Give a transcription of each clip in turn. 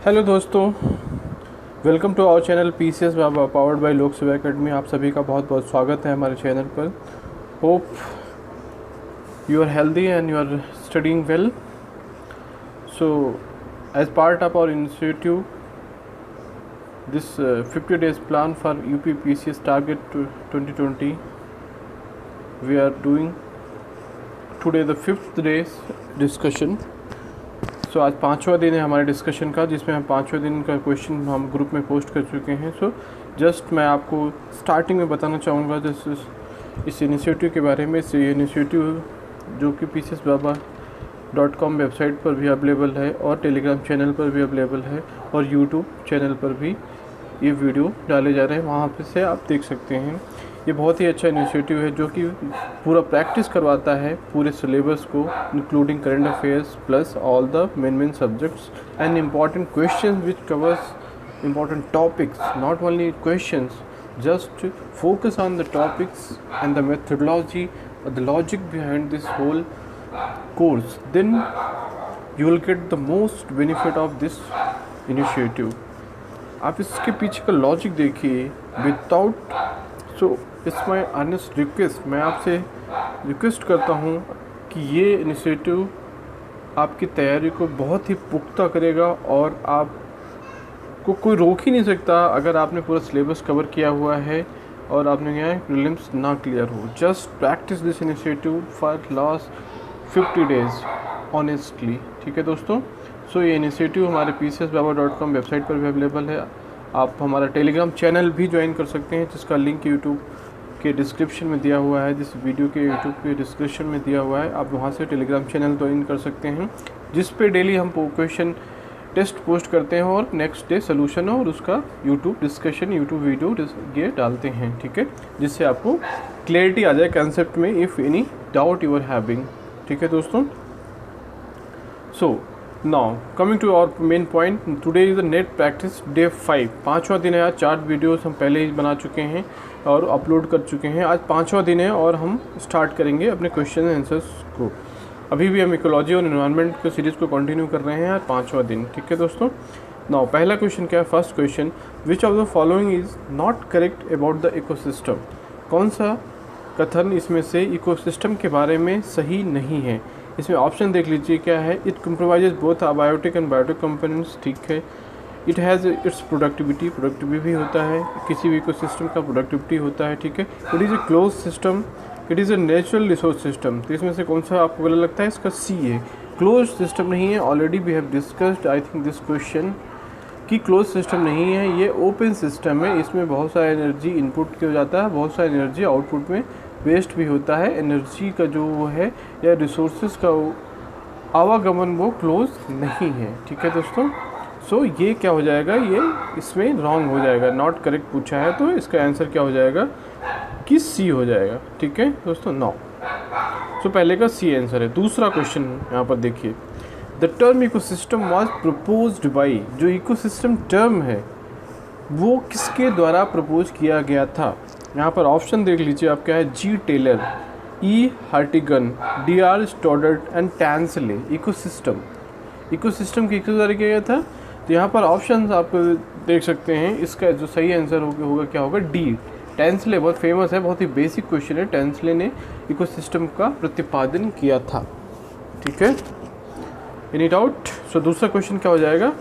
Hello दोस्तों, welcome to our channel PCS Baba powered by Lok Seva academy. आप सभी का बहुत बहुत स्वागत है हमारे चैनल पर। Hope you are healthy and you are studying well. So as part of our initiative this 50 days plan for UP PCS target to 2020, we are doing today the 5th day's discussion। सो आज 5वां दिन है हमारे discussion का, जिसमें हम 5वें दिन का क्वेश्चन हम ग्रुप में पोस्ट कर चुके हैं। सो जस्ट मैं आपको स्टार्टिंग में बताना चाहूँगा इस इनिशिएटिव के बारे में। इस इनिशिएटिव जो कि PCSBaba.com वेबसाइट पर भी अवेलेबल है और टेलीग्राम चैनल पर भी अवेलेबल है और यूट्यूब चैनल पर भी ये वीडियो डाले जा रहे हैं, वहाँ पे से आप देख सकते हैं। ये बहुत ही अच्छा इनिशिएटिव है जो कि पूरा प्रैक्टिस करवाता है पूरे सिलेबस को, including current affairs plus all the main subjects and important questions which covers important topics, not only questions, just focus on the topics and the methodology or the logic behind this whole course, then you will get the most benefit of this initiative। आप इसके पीछे का logic देखिए without. So it's my earnest request, मैं आपसे request करता हूँ कि ये इनिशिएटिव आपकी तैयारी को बहुत ही पुख्ता करेगा और आपको कोई रोक ही नहीं सकता अगर आपने पूरा सिलेबस कवर किया हुआ है और आपने क्या प्रीलिम्स ना क्लियर हो। Just practice this initiative for last 50 days honestly, ठीक है दोस्तों। सो ये इनिशिएटिव हमारे PCSBaba.com वेबसाइट पर भी अवेलेबल है। आप हमारा टेलीग्राम चैनल भी ज्वाइन कर सकते हैं, जिसका लिंक यूट्यूब के डिस्क्रिप्शन में दिया हुआ है, जिस वीडियो के यूट्यूब के डिस्क्रिप्शन में दिया हुआ है। आप वहां से टेलीग्राम चैनल ज्वाइन कर सकते हैं, जिस पे डेली हम क्वेश्चन टेस्ट पोस्ट करते हैं और नेक्स्ट डे सोल्यूशन और उसका यूट्यूब डिस्कशन, यूट्यूब वीडियो ये डालते हैं, ठीक है, जिससे आपको क्लैरिटी आ जाए कंसेप्ट में, if any doubt you are having, ठीक है दोस्तों। So now coming to our main point, today is the net practice day 5। 5वां दिन है आज। 4 वीडियोस हम पहले ही बना चुके हैं और अपलोड कर चुके हैं। आज 5वां दिन है और हम स्टार्ट करेंगे अपने क्वेश्चन आंसर्स को। अभी भी हम इकोलॉजी और एनवायरनमेंट के सीरीज़ को कंटिन्यू कर रहे हैं आज 5वां दिन, ठीक है दोस्तों। नाउ पहला क्वेश्चन क्या है? First question, which of the following is not correct about the ecosystem? कौन सा कथन इसमें से इकोसिस्टम के बारे में सही नहीं है? इसमें ऑप्शन देख लीजिए क्या है। It compromises both abiotic and biotic components, ठीक है। इट हैज़ इट्स प्रोडक्टिविटी भी होता है, किसी भी इकोसिस्टम का प्रोडक्टिविटी होता है, ठीक है। It is a close system, it is a natural resource system. तो इसमें से कौन सा आपको गलत लगता है? इसका सी है, क्लोज सिस्टम नहीं है। Already we have discussed I think this question कि क्लोज सिस्टम नहीं है, ये ओपन सिस्टम है। इसमें बहुत सारा एनर्जी इनपुट किया जाता है, बहुत सारी एनर्जी आउटपुट में वेस्ट भी होता है। एनर्जी का जो वो है या रिसोर्सेज का आवागमन वो क्लोज नहीं है, ठीक है दोस्तों। सो ये क्या हो जाएगा? ये इसमें रॉन्ग हो जाएगा, नॉट करेक्ट पूछा है, तो इसका आंसर क्या हो जाएगा कि सी हो जाएगा, ठीक है दोस्तों। नो, सो पहले का सी आंसर है। दूसरा क्वेश्चन यहाँ पर देखिए, the term ecosystem was proposed by, जो इकोसिस्टम टर्म है वो किसके द्वारा प्रपोज किया गया था? यहाँ पर ऑप्शन देख लीजिए आप क्या है। G Taylor, E Hartigan, DR Stoddart and Tansley. Ecosystem किसके द्वारा किया गया था? तो यहाँ पर ऑप्शन आप देख सकते हैं। इसका जो सही आंसर होगा क्या होगा? डी, टैंसले। बहुत फेमस है, बहुत ही बेसिक क्वेश्चन है। टैंसले ने इकोसिस्टम का प्रतिपादन किया था, ठीक है। Any doubt? सो दूसरा क्वेश्चन क्या हो जाएगा?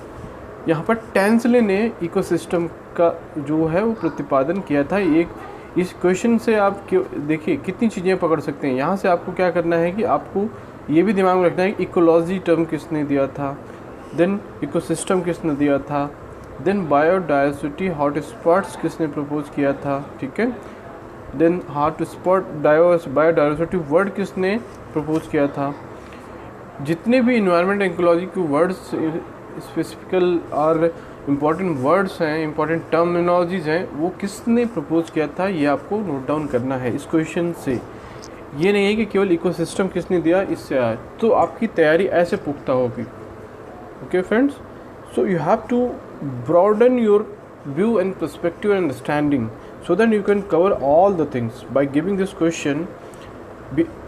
यहाँ पर टैंसले ने इकोसिस्टम का जो है वो प्रतिपादन किया था। एक इस क्वेश्चन से आप देखिए कितनी चीज़ें पकड़ सकते हैं। यहाँ से आपको क्या करना है कि आपको ये भी दिमाग में रखना है कि इकोलॉजी टर्म किसने दिया था, देन इकोसिस्टम किसने दिया था, देन बायोडायवर्सिटी हॉटस्पॉट्स किसने प्रपोज किया था, ठीक है, देन हॉटस्पॉट बायोडायवर्सिटी वर्ड किसने प्रपोज किया था। जितने भी इन्वायरमेंट इकोलॉजी के वर्ड्स स्पेसिफिकल और इम्पॉर्टेंट वर्ड्स हैं, इम्पॉर्टेंट टर्मिनोलॉजीज़ हैं, वो किसने प्रपोज किया था, ये आपको नोट डाउन करना है इस क्वेश्चन से। ये नहीं है कि केवल इकोसिस्टम किसने दिया इससे आए, तो आपकी तैयारी ऐसे पुख्ता होगी। Okay friends, so you have to broaden your view and perspective and understanding so that you can cover all the things by giving this question.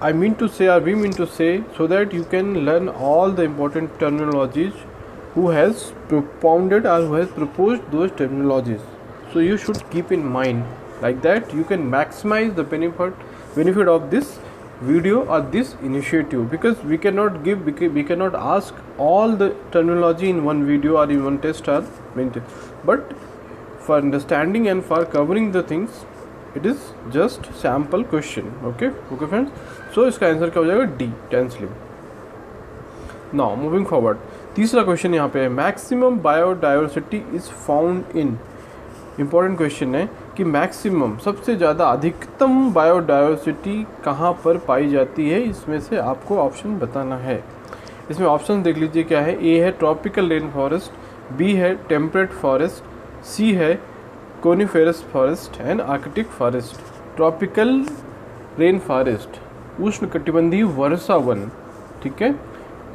I mean to say, or we mean to say, so that you can learn all the important terminologies who has propounded or who has proposed those terminologies. So you should keep in mind, like that you can maximize the benefit of this video or this initiative, because we cannot ask all the terminology in one video or in one test or maintain, but for understanding and for covering the things it is just sample question. Okay friends, so इसका answer क्या हो जाएगा? D, ten slim. Now moving forward, तीसरा question यहाँ पे है, maximum biodiversity is found in. Important question है कि मैक्सिमम, सबसे ज़्यादा, अधिकतम बायोडाइवर्सिटी कहाँ पर पाई जाती है, इसमें से आपको ऑप्शन बताना है. इसमें ऑप्शन देख लीजिए क्या है. ए है ट्रॉपिकल रेन फॉरेस्ट, बी है टेम्परेट फॉरेस्ट, सी है coniferous forest and Arctic forest. Tropical rain forest उष्णकटिबंधीय वर्षा वन, ठीक है,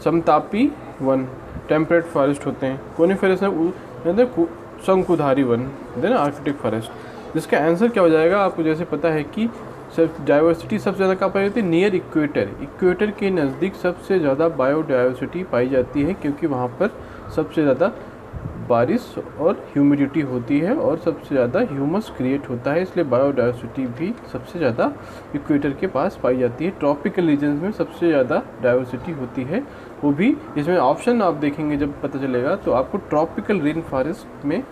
समतापी वन. टेम्परेट फॉरेस्ट होते हैं. कोनिफेरस है शंकुधारी वन. Then Arctic forest. जिसका आंसर क्या हो जाएगा, आपको जैसे पता है कि सब डाइवर्सिटी सबसे ज़्यादा कहाँ पाई जाती है? Near equator. इक्वेटर के नज़दीक सबसे ज़्यादा बायोडाइवर्सिटी पाई जाती है, क्योंकि वहाँ पर सबसे ज़्यादा बारिश और ह्यूमिडिटी होती है और सबसे ज़्यादा ह्यूमस क्रिएट होता है, इसलिए बायोडाइवर्सिटी भी सबसे ज़्यादा इक्वेटर के पास पाई जाती है. ट्रॉपिकल रीजन्स में सबसे ज़्यादा डाइवर्सिटी होती है, वो भी. इसमें ऑप्शन आप देखेंगे जब पता चलेगा, तो आपको ट्रॉपिकल रेन फॉरेस्ट में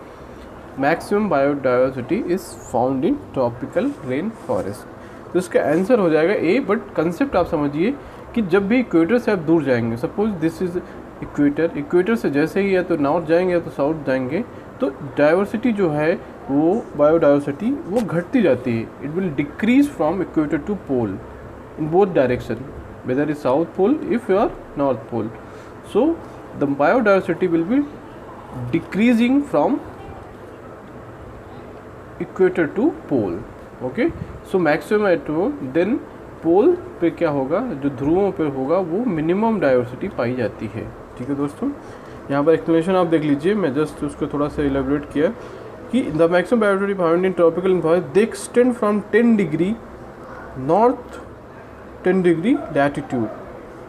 maximum biodiversity is found in tropical rain forest. तो इसका आंसर हो जाएगा ए. बट कंसेप्ट आप समझिए कि जब भी इक्वेटर से आप दूर जाएंगे, सपोज दिस इज़ इक्वेटर से जैसे ही या तो नॉर्थ जाएंगे या तो साउथ जाएंगे, तो डाइवर्सिटी जो है वो बायोडाइवर्सिटी वो घटती जाती है. It will decrease from equator to pole in both direction, whether is south pole if you are north pole. So the biodiversity will be decreasing from equator to pole. Okay, so maximum at then pole पे क्या होगा, जो ध्रुवों पे होगा वो minimum diversity पाई जाती है. ठीक है दोस्तों, यहाँ पर एक्सप्लेनेशन आप देख लीजिए, मैं जस्ट उसको थोड़ा सा इलेबोरेट किया कि the maximum biodiversity found in tropical forest they extend from 10 degree north 10 degree latitude,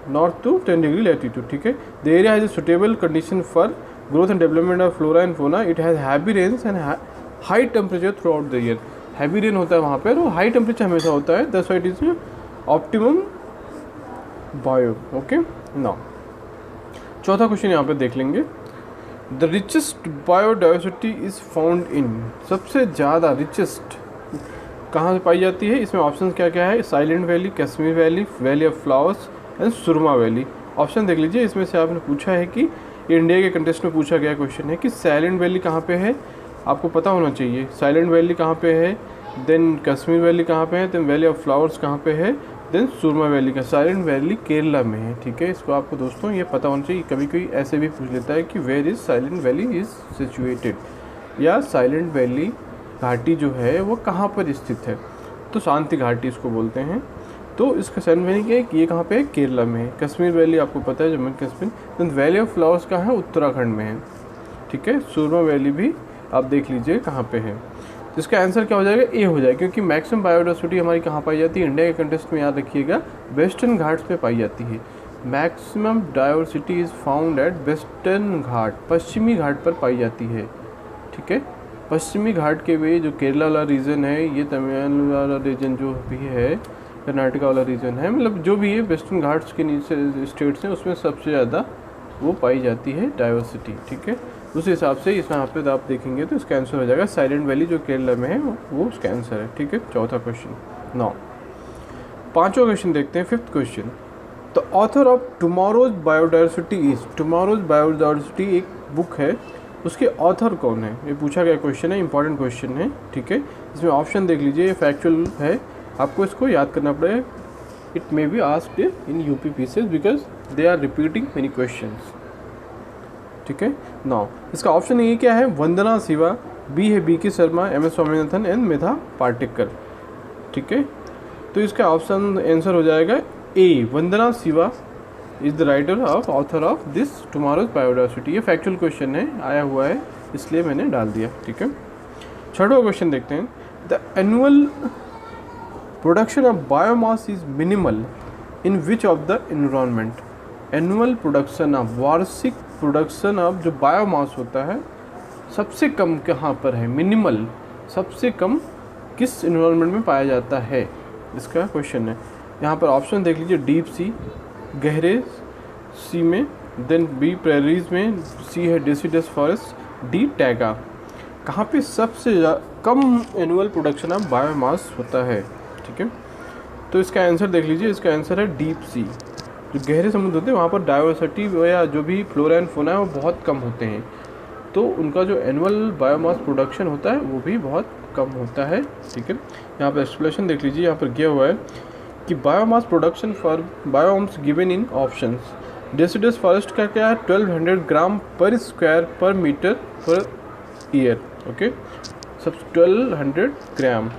north to 10 degree latitude. ठीक है, the area has a suitable condition for growth and development of flora and fauna. It has heavy rains and high temperature throughout the year. Heavy rain होता है वहाँ पर और high temperature हमेशा होता है. That's why it is optimum bio. Okay, now चौथा question यहाँ पे देख लेंगे. The richest biodiversity is found in, सबसे ज़्यादा रिचेस्ट कहाँ से पाई जाती है? इसमें ऑप्शन क्या क्या है? Silent Valley, Kashmir Valley, Valley of Flowers and Surma Valley. Option देख लीजिए. इसमें से आपने पूछा है कि इंडिया के कंटेस्ट में पूछा गया क्वेश्चन है कि साइलेंट वैली कहाँ पे है, आपको पता होना चाहिए. साइलेंट वैली कहाँ पे है, देन कश्मीर वैली कहाँ पे है, देन वैली ऑफ फ्लावर्स कहाँ पे है, देन सुरमा वैली का. साइलेंट वैली केरला में है. ठीक है, इसको आपको दोस्तों ये पता होना चाहिए. कभी कोई ऐसे भी पूछ लेता है कि where is Silent Valley is situated, या साइलेंट वैली घाटी जो है वो कहाँ पर स्थित है, तो शांति घाटी इसको बोलते हैं. तो इसका साइलेंट वैली क्या है कि ये कहाँ पे है? केरला में है. कश्मीर वैली आपको पता है, Jammu Kashmir. Then Valley of Flowers कहाँ है? उत्तराखंड में है. ठीक है, सुरमा वैली भी आप देख लीजिए कहाँ पे है. जिसका आंसर क्या हो जाएगा? ए हो जाएगा, क्योंकि मैक्सिमम बायोडाइवर्सिटी हमारी कहाँ पाई जाती है? इंडिया के कंटेस्ट में याद रखिएगा वेस्टर्न घाट्स पे पाई जाती है. Maximum diversity is found at western Ghat, पश्चिमी घाट पर पाई जाती है. ठीक है, पश्चिमी घाट के वे जो केरला वाला रीजन है, ये तमिलनाडु वाला रीजन जो भी है, कर्नाटका वाला रीजन है, मतलब जो भी है वेस्टर्न घाट्स के नीचे स्टेट्स हैं, उसमें सबसे ज़्यादा वो पाई जाती है डाइवर्सिटी. ठीक है, उस हिसाब से इस यहाँ पे आप देखेंगे तो इसका आंसर हो जाएगा साइलेंट वैली जो केरला में है, वो उसका आंसर है. ठीक है, चौथा क्वेश्चन. नाउ पांचवा क्वेश्चन देखते हैं. Fifth question, the author of tomorrow's biodiversity is. Tomorrow's biodiversity एक बुक है, उसके ऑथर कौन है? ये पूछा गया क्वेश्चन है, इंपॉर्टेंट क्वेश्चन है. ठीक है, इसमें ऑप्शन देख लीजिए, ये फैक्चुअल है, आपको इसको याद करना पड़ेगा. It may be asked in UP PCS because they are repeating many questions. ठीक है, नाउ इसका ऑप्शन ए क्या है? वंदना शिवा, बी है B K Sharma, M S Swaminathan and Medha Patekar. ठीक है, तो इसका ऑप्शन आंसर हो जाएगा A. Vandana Shiva is the writer of author of this tomorrow's biodiversity. ये फैक्चुअल क्वेश्चन है, आया हुआ है, इसलिए मैंने डाल दिया. ठीक है, छठवां क्वेश्चन देखते हैं. The annual production of biomass is minimal in which of the environment. Annual production of वार्षिक प्रोडक्शन ऑफ जो बायोमास होता है सबसे कम कहाँ पर है, मिनिमल सबसे कम किस इन्वायरमेंट में पाया जाता है, इसका क्वेश्चन है। यहाँ पर ऑप्शन देख लीजिए, डीप सी, गहरे सी में, देन बी प्रेरीज में, सी है डेसिडस फॉरेस्ट, डी टैगा। कहाँ पे सबसे कम एनुअल प्रोडक्शन ऑफ बायोमास होता है, ठीक है। तो इसका आंसर देख लीजिए, इसका आंसर है डीप सी। जो गहरे समुद्र होते हैं वहाँ पर डाइवर्सिटी या जो भी फ्लोरा एंड फौना है वो बहुत कम होते हैं, तो उनका जो एनुअल बायोमास प्रोडक्शन होता है वो भी बहुत कम होता है, ठीक है। यहाँ पर एक्सप्लेनेशन देख लीजिए, यहाँ पर दिया हुआ है कि biomass production for biomes given in options. Deciduous forest का क्या है 1200 ग्राम पर स्क्वायर पर मीटर पर ईयर, ओके, सब 1200 ग्राम।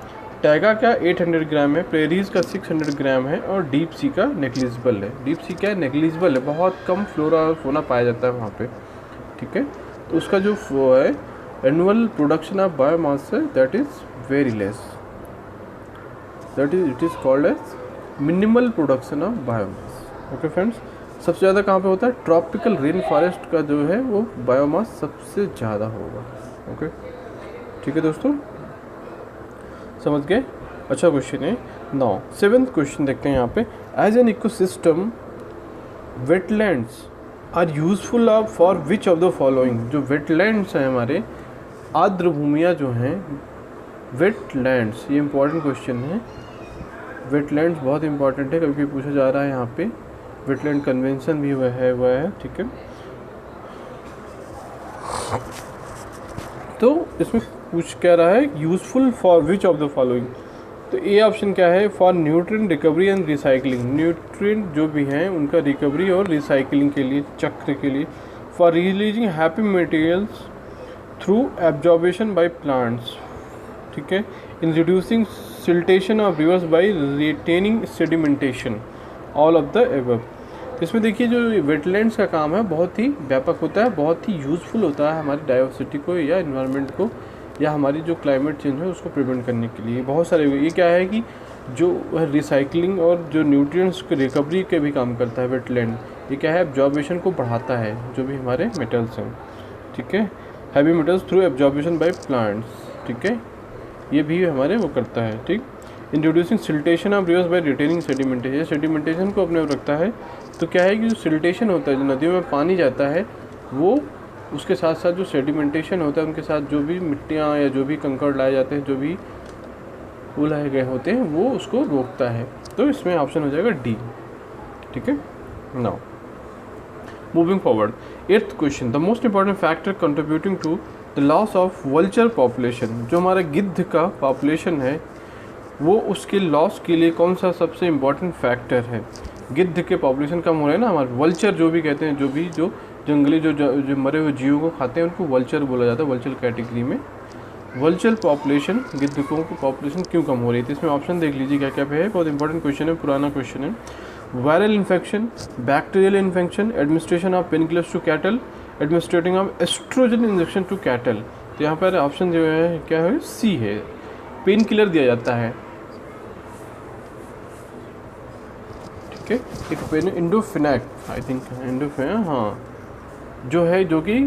टैगा का 800 ग्राम है, प्रेरीज का 600 ग्राम है, और डीप सी का नेग्लिजिबल है। डीप सी क्या है, नेग्लिजिबल है, बहुत कम फ्लोरा और फौना पाया जाता है वहाँ पे, ठीक है। तो उसका जो है एनुअल प्रोडक्शन ऑफ बायोमास है that is very less, that is it is called as minimal production of biomass, okay friends. सबसे ज़्यादा कहाँ पे होता है, ट्रॉपिकल रेन फॉरेस्ट का जो है वो बायोमास सबसे ज़्यादा होगा, ओके, ठीक है दोस्तों, समझ गए। अच्छा क्वेश्चन है। नाउ 7th क्वेश्चन देखते हैं यहाँ पे, as an ecosystem wetlands are useful for which of the following. जो वेटलैंड्स हैं हमारे, आर्द्र भूमियाँ जो हैं, वेटलैंड्स, ये इंपॉर्टेंट क्वेश्चन है। वेटलैंड्स बहुत इंपॉर्टेंट है, कभी कभी पूछा जा रहा है यहाँ पे, वेटलैंड कन्वेंशन भी हुआ है, ठीक है। तो इसमें पूछ क्या रहा है, useful for which of the following. तो ए ऑप्शन क्या है, for nutrient recovery and recycling, nutrient जो भी हैं उनका रिकवरी और रिसाइकलिंग के लिए, चक्र के लिए। For releasing heavy materials through absorption by plants, ठीक है। In reducing siltation of rivers by retaining sedimentation, all of the above. इसमें देखिए जो वेटलैंड्स का काम है बहुत ही व्यापक होता है, बहुत ही यूज़फुल होता है हमारी डाइवर्सिटी को या इन्वायरमेंट को, या हमारी जो क्लाइमेट चेंज है उसको प्रिवेंट करने के लिए। बहुत सारे, ये क्या है कि जो रिसाइकलिंग और जो न्यूट्रिएंट्स की रिकवरी के भी काम करता है वेटलैंड। ये क्या है, एब्जॉर्बेशन को बढ़ाता है, जो भी हमारे मेटल्स हैं, ठीक है, heavy metals through absorption by plants, ठीक है, ये भी हमारे वो करता है, ठीक। Introducing siltation of rivers by retaining sedimentation, ये सेडिमेंटेशन को अपने रखता है। तो क्या है कि जो सिल्टेशन होता है, जो नदियों में पानी जाता है, वो उसके साथ साथ जो सेडिमेंटेशन होता है उनके साथ जो भी मिट्टियाँ या जो भी कंकड़ लाए जाते हैं, जो भी वो लाए गए होते हैं, वो उसको रोकता है। तो इसमें ऑप्शन हो जाएगा डी, ठीक है। Now moving forward, 8th question, the most important factor contributing to the loss of vulture population. जो हमारा गिद्ध का पॉपुलेशन है वो उसके लॉस के लिए कौन सा सबसे इम्पॉर्टेंट फैक्टर है। गिद्ध के पॉपुलेशन कम हो रहा है ना, हमारे वल्चर जो भी कहते हैं, जो भी जो जंगली जो मरे हुए जीवों को खाते हैं उनको वल्चर बोला जाता है, वल्चर कैटेगरी में। वल्चर पॉपुलेशन, गिद्धकों की पॉपुलेशन क्यों कम हो रही थी, इसमें ऑप्शन देख लीजिए क्या क्या पे है, बहुत इंपॉर्टेंट क्वेश्चन है, पुराना क्वेश्चन है। Viral infection, bacterial infection, administration of painkillers to cattle, administrating of oestrogen injection to cattle. तो यहाँ पर ऑप्शन जो है क्या है, सी है, पेन किलर दिया जाता है, ठीक है। एक पेन इंडोफिनैक, आई थिंक इंडोफिनैक, हाँ, जो है जो कि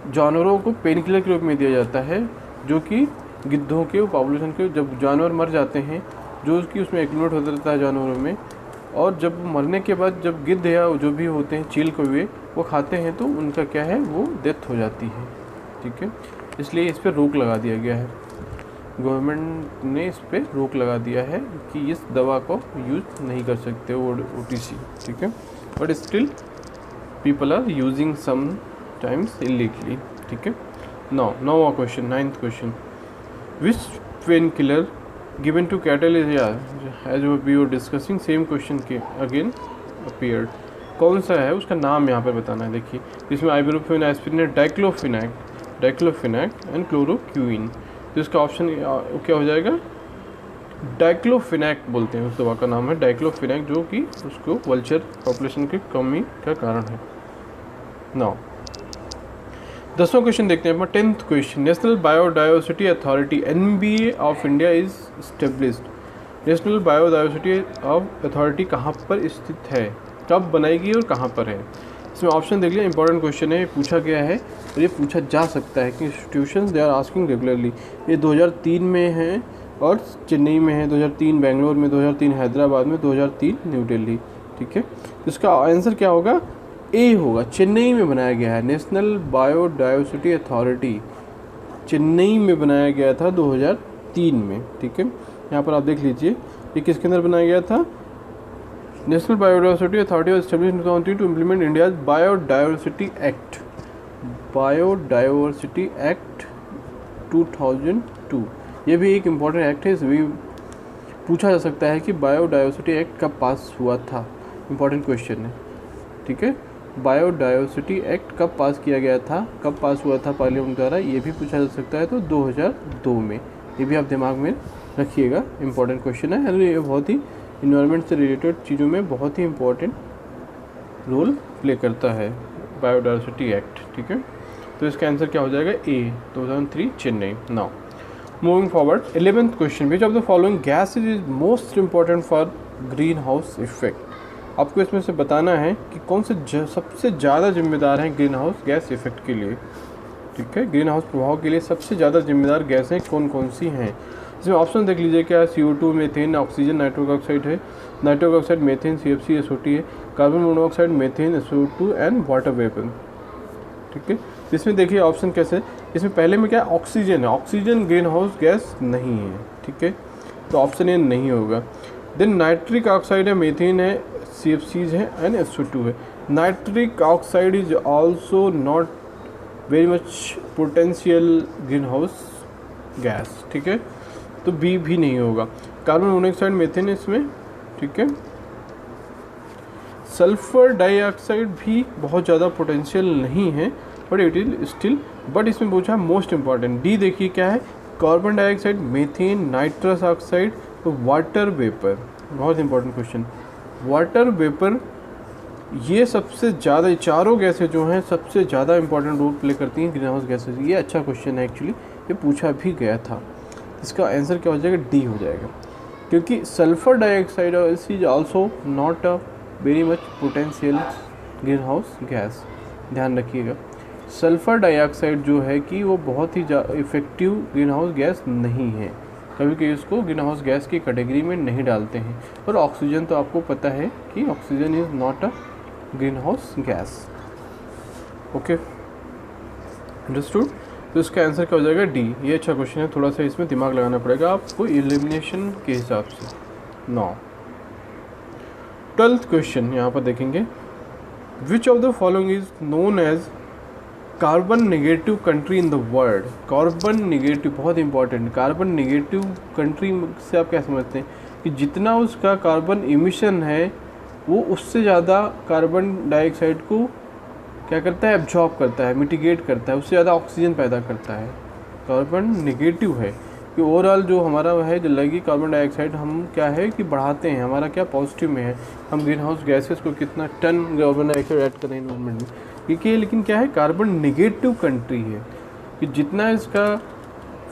जानवरों को पेन किलर के रूप में दिया जाता है, जो कि गिद्धों के पॉपुलेशन के, जब जानवर मर जाते हैं, जो उसकी उसमें एक्यूमुलेट होता रहता है जानवरों में, और जब मरने के बाद जब गिद्ध या जो भी होते हैं चील को हुए वो खाते हैं तो उनका क्या है, वो डेथ हो जाती है, ठीक है। इसलिए इस पर रोक लगा दिया गया है, गवर्नमेंट ने इस पर रोक लगा दिया है कि इस दवा को यूज नहीं कर सकते वो OTC, ठीक है। But still people are using sometimes illegally, ठीक है। नौवां question, 9th question, which painkiller given to cattle is, as we were discussing, same question के अगेन अपीयर्ड। कौन सा है उसका नाम यहाँ पर बताना है। देखिए इसमें ibuprofen, aspirin, diclofenac and chloroquine. तो इसका ऑप्शन क्या हो जाएगा, डाइक्लोफिनैक बोलते हैं, उस दवा का नाम है डाइक्लोफिनैक, जो कि उसको वल्चर पॉपुलेशन की कमी का कारण है। नाउ 10वां क्वेश्चन देखते हैं अपना, 10th question, national Biodiversity authority NBA of India is established. National biodiversity of authority कहाँ पर स्थित है, कब बनाएगी और कहाँ पर है। इसमें ऑप्शन देख लिया, इंपॉर्टेंट क्वेश्चन है, पूछा गया है और ये पूछा जा सकता है कि institutions they are asking regularly. ये 2003 में है और चेन्नई में है, 2003 बेंगलोर में, 2003 हैदराबाद में, 2003 न्यू दिल्ली। ठीक है, तो इसका आंसर क्या होगा? ए होगा। चेन्नई में बनाया गया है, नेशनल बायोडाइवर्सिटी अथॉरिटी चेन्नई में बनाया गया था 2003 में। ठीक है, यहाँ पर आप देख लीजिए ये किसके अंदर बनाया गया था? National Biodiversity Authority was established in 2003 to implement India's Biodiversity Act, Biodiversity Act 2002। ये भी एक इम्पॉर्टेंट एक्ट है, इसमें भी पूछा जा सकता है कि बायोडाइवर्सिटी एक्ट कब पास हुआ था, इम्पॉर्टेंट क्वेश्चन है। ठीक है, बायोडाइवर्सिटी एक्ट कब पास किया गया था, कब पास हुआ था पार्लियामेंट द्वारा, ये भी पूछा जा सकता है, तो 2002 में। ये भी आप दिमाग में रखिएगा, इम्पॉर्टेंट क्वेश्चन है और ये बहुत ही इन्वायरमेंट से रिलेटेड चीज़ों में बहुत ही इम्पॉर्टेंट रोल प्ले करता है बायोडाइवर्सिटी एक्ट। ठीक है, तो इसका आंसर क्या हो जाएगा? ए, 2003 Chennai. Now moving forward, 11th question, which of the following gases is most important for green house effect. आपको इसमें से बताना है कि कौन से सबसे ज़्यादा जिम्मेदार हैं ग्रीन हाउस गैस इफेक्ट के लिए। ठीक है, ग्रीन हाउस प्रभाव के लिए सबसे ज़्यादा जिम्मेदार गैसें कौन कौन सी हैं? इसमें ऑप्शन देख लीजिए, क्या CO2, methane, oxygen, nitric oxide है, nitric oxide, methane, CFC, SO2 है, carbon monoxide, methane, SO2 and water vapour. ठीक है, इसमें देखिए ऑप्शन कैसे, इसमें पहले में क्या ऑक्सीजन है, ऑक्सीजन ग्रीन हाउस गैस नहीं है। ठीक है, तो ऑप्शन ए नहीं होगा। देन नाइट्रिक ऑक्साइड है, मीथेन है, CFCs है एंड SO2 है। Nitric oxide is also not very much potential green house gas. ठीक है, तो बी भी नहीं होगा। कार्बन मोनोऑक्साइड, मीथेन इसमें। ठीक है, सल्फर डाइऑक्साइड भी बहुत ज़्यादा पोटेंशियल नहीं है, but it is still, but इसमें पूछा मोस्ट इंपॉर्टेंट। डी देखिए क्या है, carbon dioxide, methane, nitrous oxide, water vapour. बहुत इंपॉर्टेंट क्वेश्चन, वाटर वेपर, ये सबसे ज़्यादा, चारों गैसें जो हैं सबसे ज़्यादा इंपॉर्टेंट रोल प्ले करती हैं ग्रीन हाउस गैसेज। ये अच्छा क्वेश्चन है एक्चुअली, ये पूछा भी गया था। इसका आंसर क्या हो जाएगा? डी हो जाएगा, क्योंकि sulphur dioxide is also not a very much potential green house gas. ध्यान रखिएगा, सल्फर डाइऑक्साइड जो है कि वो बहुत ही इफेक्टिव ग्रीन हाउस गैस नहीं है, कभी कभी इसको ग्रीन हाउस गैस की कैटेगरी में नहीं डालते हैं। और ऑक्सीजन तो आपको पता है कि oxygen is not a green house gas. Okay, understood. तो इसका आंसर क्या हो जाएगा? डी। ये अच्छा क्वेश्चन है, थोड़ा सा इसमें दिमाग लगाना पड़ेगा आपको एलिमिनेशन के हिसाब से। 9 12th क्वेश्चन यहाँ पर देखेंगे, which of the following is known as carbon negative country in the world. Carbon negative बहुत इंपॉर्टेंट, कार्बन नेगेटिव कंट्री से आप क्या समझते हैं कि जितना उसका कार्बन इमिशन है वो उससे ज़्यादा कार्बन डाइऑक्साइड को क्या करता है? एब्जॉर्ब करता है, मिटिगेट करता है, उससे ज़्यादा ऑक्सीजन पैदा करता है। कार्बन नेगेटिव है कि ओवरऑल जो हमारा है जो लगी कार्बन डाइऑक्साइड हम क्या है कि बढ़ाते हैं, हमारा क्या पॉजिटिव में है, हम ग्रीन हाउस गैसेस को कितना टन कार्बन डाइऑक्साइड ऐड कर रहे हैं इन्वायरमेंट में, क्योंकि लेकिन क्या है कार्बन नेगेटिव कंट्री है कि जितना इसका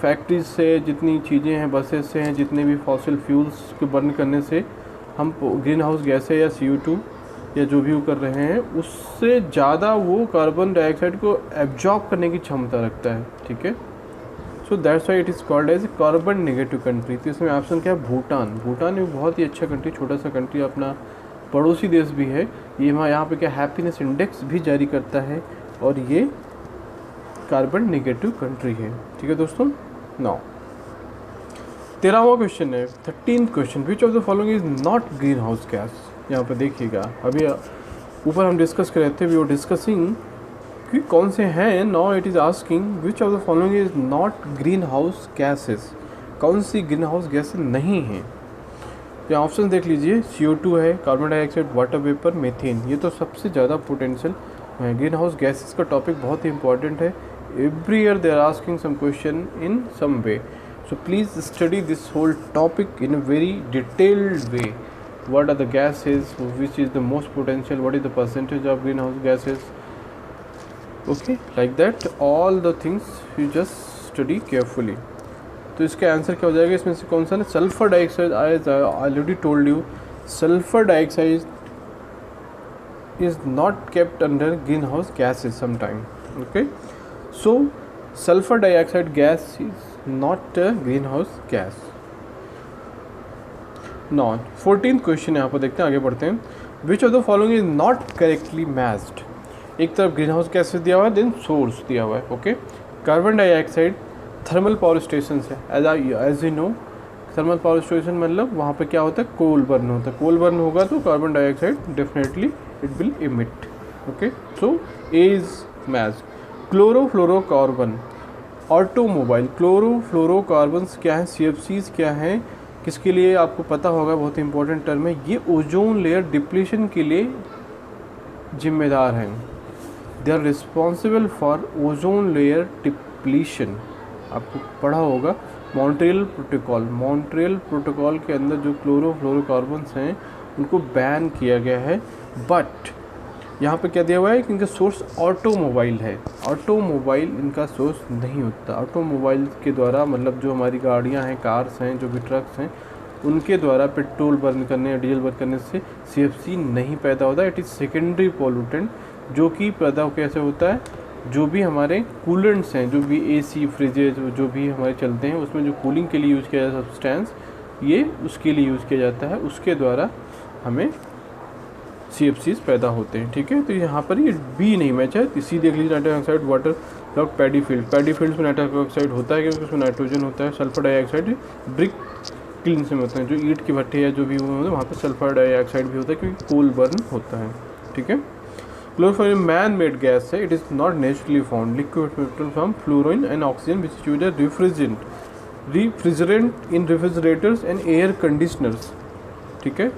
फैक्ट्रीज से जितनी चीज़ें हैं, बसेस से हैं, जितने भी फॉसिल फ्यूल्स को बर्न करने से हम ग्रीन हाउस गैसें या CO2 या जो भी वो कर रहे हैं उससे ज़्यादा वो कार्बन डाइऑक्साइड को एब्जॉर्ब करने की क्षमता रखता है। ठीक है, so that's why it is called as carbon negative country. तो इसमें ऑप्शन क्या है? भूटान। भूटान एक बहुत ही अच्छा कंट्री, छोटा सा कंट्री, अपना पड़ोसी देश भी है। ये यहाँ पे क्या हैप्पीनेस इंडेक्स भी जारी करता है और ये कार्बन नेगेटिव कंट्री है। ठीक है दोस्तों। नाउ 13वां क्वेश्चन है, 13th question, which of the following is not green house gas. यहाँ पर देखिएगा, अभी ऊपर हम डिस्कस कर रहे थे, वी वर डिस्कसिंग कि कौन से हैं। Now it is asking which of the following is not green house gases, कौन सी ग्रीन हाउस गैसेस नहीं हैं। यहाँ ऑप्शन देख लीजिए, CO2 है, carbon dioxide, water vapour, methane. ये तो सबसे ज़्यादा पोटेंशियल है। ग्रीन हाउस गैसेस का टॉपिक बहुत ही इंपॉर्टेंट है। Every year they are asking some question in some way, so please study this whole topic in a very detailed way. What are the gases, which is the most potential, what is the percentage of greenhouse gases, okay, like that all the things you just study carefully. तो इसका answer क्या हो जाएगा? इसमें से कौन सा ना, sulphur dioxide. I already told you, sulphur dioxide is not kept under greenhouse gases sometime. Okay, so sulfur dioxide gas is not a greenhouse gas. Now 14th question यहाँ पर देखते हैं, आगे बढ़ते हैं. विच of the following is not correctly matched. एक तरफ green house gases दिया हुआ है, देन सोर्स दिया हुआ है. Okay, carbon dioxide thermal power station है. As you know, thermal power station मतलब वहाँ पे क्या होता है, कोल बर्न होता है. कोल बर्न होगा तो carbon dioxide definitely it will emit. Okay, so A is match. Chlorofluorocarbon, automobile. Chlorofluorocarbons क्या है, CFCs क्या है, किसके लिए आपको पता होगा, बहुत इंपॉर्टेंट टर्म है. ये ओजोन लेयर डिप्लीशन के लिए जिम्मेदार हैं. They are responsible for ozone layer depletion. आपको पढ़ा होगा मॉन्ट्रियल प्रोटोकॉल के अंदर जो क्लोरोफ्लोरोकार्बन्स हैं उनको बैन किया गया है. बट यहाँ पे क्या दिया हुआ है कि इनका सोर्स ऑटोमोबाइल है. ऑटोमोबाइल इनका सोर्स नहीं होता. ऑटोमोबाइल के द्वारा मतलब जो हमारी गाड़ियाँ हैं, कार्स हैं, जो भी ट्रक्स हैं, उनके द्वारा पेट्रोल बर्न करने या डीजल बर्न करने से CFC नहीं पैदा होता. इट इज़ सेकेंडरी पॉल्यूटेंट जो कि पैदा कैसे होता है, जो भी हमारे कूलेंट्स हैं, जो भी AC फ्रिजेज जो भी हमारे चलते हैं उसमें जो कूलिंग के लिए यूज़ किया जाता है सब्सटेंस, ये उसके लिए यूज़ किया जाता है. उसके द्वारा हमें CFCs पैदा होते हैं. ठीक है, तो यहाँ पर ये बी नहीं मैच है. इसी देख लीजिए, nitrous oxide water lock paddy fields में नाइट्रस ऑक्साइड होता है क्योंकि उसमें नाइट्रोजन होता है. सल्फर डाइऑक्साइड ब्रिक किल्स में होते हैं, जो ईंट के भट्टे या जो भी होते हैं वहाँ पर सल्फर डाइऑक्साइड भी होता है क्योंकि कोल बर्न होता है. ठीक है. क्लोरोफॉर्म मैन मेड गैस है. It is not naturally found. Liquid metal from fluorine and oxygen which is used as refrigerant in refrigerators and air conditioners. ठीक है.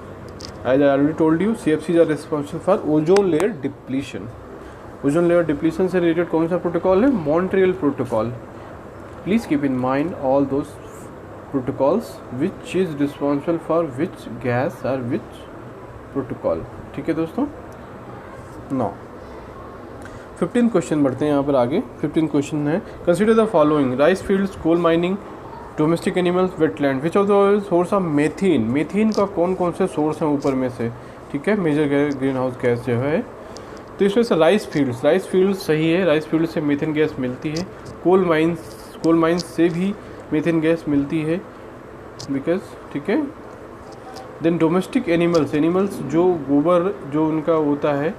As I already told you, CFCs are responsible for ozone layer depletion. Ozone layer depletion से related कौन सा protocol है, Montreal protocol. Please keep in mind all those protocols which is responsible for which gas और विच protocol. ठीक है दोस्तों. Now 15 question बढ़ते हैं यहाँ पर आगे. 15 क्वेश्चन है, consider the following: rice fields, coal mining, domestic animals, wetland. Which of the source of methane. Methane का कौन कौन से सोर्स हैं ऊपर में से. ठीक है, मेजर ग्रीन हाउस गैस जो है. तो इसमें से राइस फील्ड्स सही है. राइस फील्ड से मीथेन गैस मिलती है. कोल माइंस से भी मीथेन गैस मिलती है बिकॉज. ठीक है. देन डोमेस्टिक एनिमल्स जो गोबर जो उनका होता है,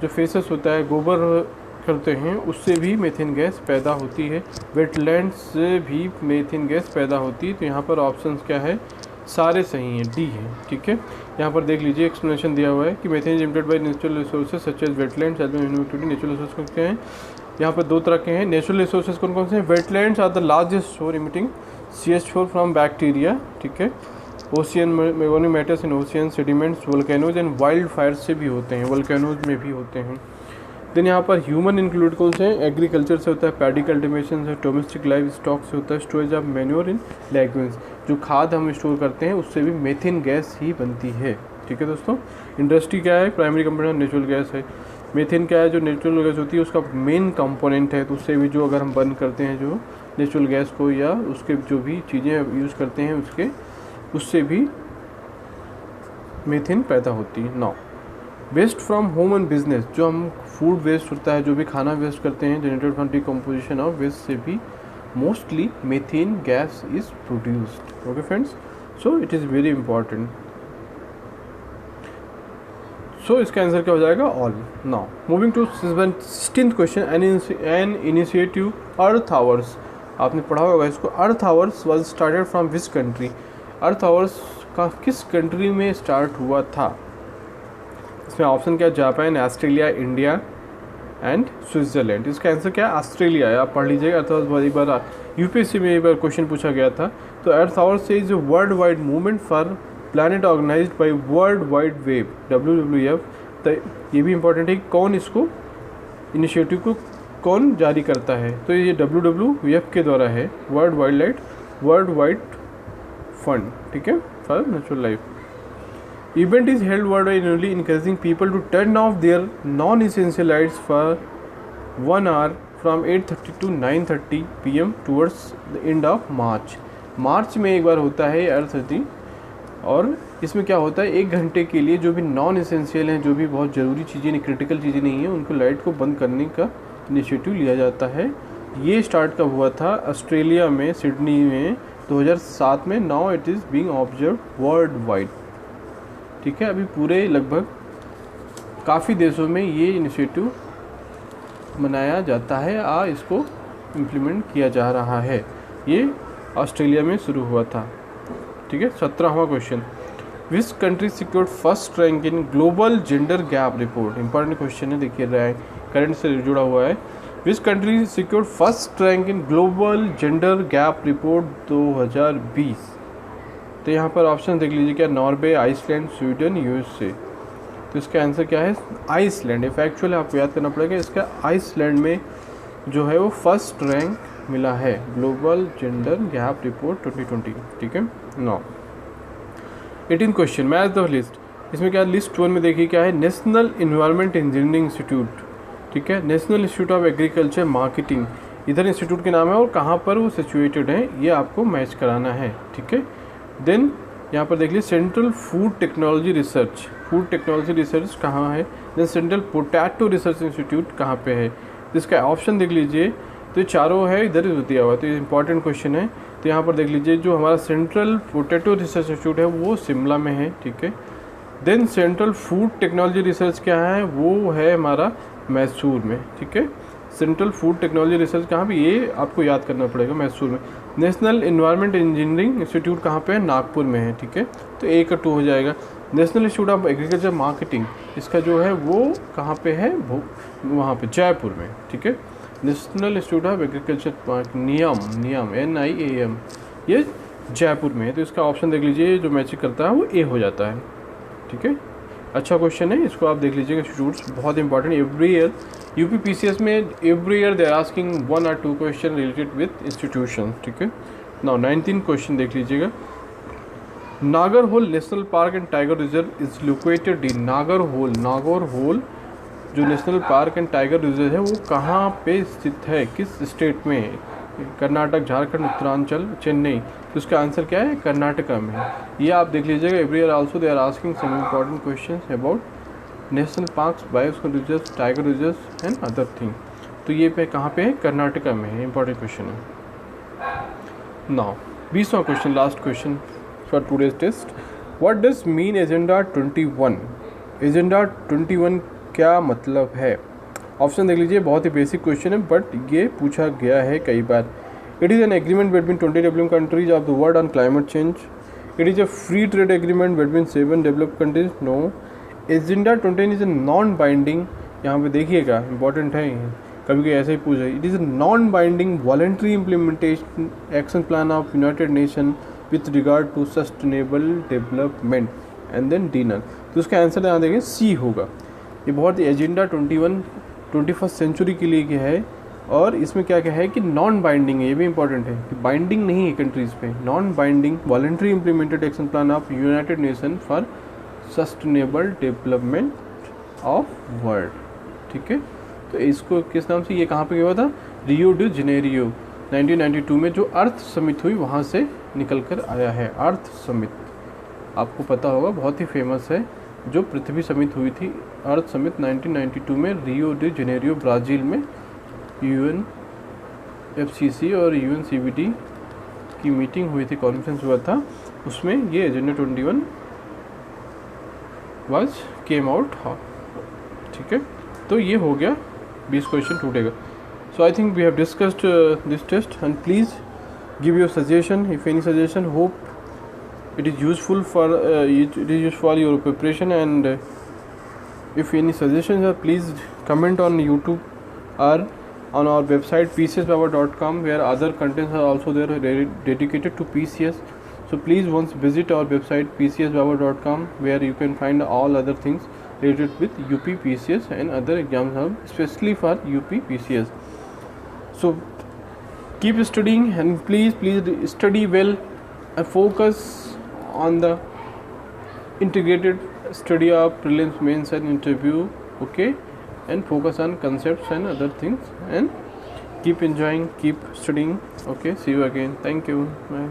जो फेसेस होता है, गोबर करते हैं, उससे भी मीथेन गैस पैदा होती है. वेटलैंड से भी मीथेन गैस पैदा होती है. तो यहाँ पर ऑप्शंस क्या है, सारे सही हैं, डी है. ठीक है. यहाँ पर देख लीजिए, एक्सप्लेनेशन दिया हुआ है कि methane is emitted by natural resources such as wetlands. Natural resource क्या हैं, यहाँ पर दो तरह के हैं. नेचुरल रिसोर्सेज कौन कौन से हैं. Wetlands are the largest source emitting CH4 from bacteria. ठीक है. Ocean matters in ocean sediments, volcanoes and wildfire से भी होते हैं, वोल्केनोज में भी होते हैं. देन यहाँ पर ह्यूमन इंक्लूड कौन से हैं, एग्रीकल्चर से होता है, पैडी कल्टिवेशन से, डोमेस्टिक लाइव स्टॉक से होता है, स्टोरेज ऑफ मैन्योर इन लैगून्स, जो खाद हम स्टोर करते हैं उससे भी मीथेन गैस ही बनती है. ठीक है दोस्तों. इंडस्ट्री क्या है, प्राइमरी कंपोनेंट नेचुरल गैस है. मीथेन क्या है, जो नेचुरल गैस होती है उसका मेन कंपोनेंट है. तो उससे भी जो अगर हम बर्न करते हैं जो नेचुरल गैस को या उसके जो भी चीज़ें यूज़ करते हैं उससे भी मीथेन पैदा होती है. Now waste from home and business, जो हम फूड वेस्ट होता है, जो भी खाना वेस्ट करते हैं, generated from decomposition of waste से भी mostly methane gas is produced. Okay friends, so it is very important. सो इसका आंसर क्या हो जाएगा, all. Now moving to 16th question, an initiative earth hours. आपने पढ़ा होगा इसको. Earth hours was started from which country. Earth hours का किस कंट्री में स्टार्ट हुआ था. इसमें ऑप्शन क्या, Japan, Australia, India and Switzerland. इसका आंसर क्या है, ऑस्ट्रेलिया है. आप पढ़ लीजिएगा. अर्थ आवर्स एक बार UPSC में एक बार क्वेश्चन पूछा गया था. तो earth hours is world wide movement for planet organized by world wide web, WWF. तो ये भी इंपॉर्टेंट है, कौन इसको इनिशिएटिव को कौन जारी करता है. तो ये WWF के द्वारा है, वर्ल्ड वाइड फंड. ठीक है, for natural life. Event is held worldwide annually, encouraging people to turn off their non-essential lights for 1 hour from 8:30 to 9:30 PM towards the end of March. मार्च में एक बार होता है अर्थ डे, और इसमें क्या होता है, 1 घंटे के लिए जो भी नॉन एसेंशियल हैं, जो भी बहुत ज़रूरी चीज़ें नहीं, क्रिटिकल चीज़ें नहीं हैं, उनको लाइट को बंद करने का इनिशिएटिव लिया जाता है। ये स्टार्ट कब हुआ था? ऑस्ट्रेलिया में, सिडनी में 2007 में। Now it is being observe world wide. ठीक है, अभी पूरे लगभग काफ़ी देशों में ये इनिशिएटिव मनाया जाता है, इसको इम्प्लीमेंट किया जा रहा है। ये ऑस्ट्रेलिया में शुरू हुआ था। ठीक है, 17वां question, which country secured first rank in global gender gap report? Important question है, देखिए रैंक करंट से जुड़ा हुआ है। Which country secured first rank in global gender gap report 2020? तो यहाँ पर ऑप्शन देख लीजिए, क्या नॉर्वे, आइसलैंड, स्वीडन, यूएसए। तो इसका आंसर क्या है? आइसलैंड। ये फैक्चुअल आपको याद करना पड़ेगा। इसका आइसलैंड में जो है वो फर्स्ट रैंक मिला है ग्लोबल जेंडर गैप रिपोर्ट 2020। ठीक है, 9। 18 क्वेश्चन, मैच द लिस्ट। इसमें क्या लिस्ट 1 में देखिए क्या है? National environment engineering institute. ठीक है, national institute of agriculture marketing, इधर इंस्टीट्यूट के नाम है और कहाँ पर वो सिचुएटेड है, ये आपको मैच कराना है। ठीक है, देन यहाँ पर देख लीजिए central food technology research, food technology research कहाँ है? Then central potato research institute कहाँ पे है? तो इसका ऑप्शन देख लीजिए, तो चारों है इधर दिया हुआ, तो ये इंपॉर्टेंट क्वेश्चन है। तो यहाँ पर देख लीजिए जो हमारा सेंट्रल पोटैटो रिसर्च इंस्टीट्यूट है वो शिमला में है। ठीक है, then central food technology research क्या है? वो है हमारा मैसूर में। ठीक है, सेंट्रल फूड टेक्नोलॉजी रिसर्च कहाँ पे? ये आपको याद करना पड़ेगा, मैसूर में। नेशनल इन्वायरमेंट इंजीनियरिंग इंस्टीट्यूट कहाँ पे है? नागपुर में है। ठीक है, तो 1 का 2 हो जाएगा। National institute of agriculture marketing, इसका जो है वो कहाँ पे है? वो वहाँ पे जयपुर में। ठीक है, नेशनल इंस्टीट्यूट ऑफ एग्रीकल्चर नियम NIAM, ये जयपुर में है। तो इसका ऑप्शन देख लीजिए, जो मैच करता है वो ए हो जाता है। ठीक है, अच्छा क्वेश्चन है, इसको आप देख लीजिएगा स्टूडेंट्स, बहुत important. Every year UP PCS में every year they are asking 1 or 2 question related with institution. ठीक है, नाउ 19 क्वेश्चन देख लीजिएगा। Nagarhole national park and tiger reserve is located in Nagarhole जो national park and tiger reserve है वो कहाँ पे स्थित है? किस स्टेट में? कर्नाटक, झारखंड, उत्तरांचल, चेन्नई। तो इसका आंसर क्या है? कर्नाटका में। ये आप देख लीजिएगा। Every year also they are asking some important questions about national parks, biosphere reserve, tiger reserve and other thing. तो ये पे कहाँ पे है? कर्नाटका में है। इंपॉर्टेंट क्वेश्चन है। नाउ 20वां question, last question for today's test. What does mean agenda 21? Agenda 21 क्या मतलब है? ऑप्शन देख लीजिए, बहुत ही बेसिक क्वेश्चन है बट ये पूछा गया है कई बार। It is an agreement between 20 developing countries of the world on climate change. It is a free trade agreement between 7 developed countries. No. Agenda 21 is a non binding, यहाँ पे देखिएगा इंपॉर्टेंट है, कभी कभी ऐसे ही पूछा। It is a non binding voluntary implementation action plan of United Nation with regard to sustainable development and then डीनर। तो उसका आंसर यहाँ देखिए सी होगा। ये बहुत एजेंडा 21 21st सेंचुरी के लिए क्या है, और इसमें क्या क्या है कि नॉन बाइंडिंग है, ये भी इंपॉर्टेंट है कि बाइंडिंग नहीं है कंट्रीज़ पे। Non binding voluntary implemented action plan of United nation for sustainable development of world. ठीक है, तो इसको किस नाम से, ये कहाँ पे हुआ था? रियो डी जेनेरियो 1992 में जो अर्थ समिट हुई वहाँ से निकल कर आया है। अर्थ समिट आपको पता होगा, बहुत ही फेमस है। जो पृथ्वी समिट हुई थी, अर्थ समिट 1992 में रियो डी जेनेरियो ब्राज़ील में UNFCCC और UNCBD की मीटिंग हुई थी, कॉन्फ्रेंस हुआ था, उसमें ये एजेंडा 21 वाज केम आउट। हाँ, ठीक है, तो ये हो गया 20 क्वेश्चन टूटेगा। So I think we have discussed this test and please give your suggestion if any suggestion. Hope it is useful for your preparation, and if any suggestions are, please comment on YouTube or on our website pcspower.com, where other contents are also there dedicated to PCS. So please once visit our website pcspower.com, where you can find all other things related with UP PCS and other exams, especially for UP PCS. So keep studying, and please study well and focus on the integrated study of prelims, mains and interview. Okay, and focus on concepts and other things, and keep enjoying, keep studying. Okay, see you again. Thank you. Bye.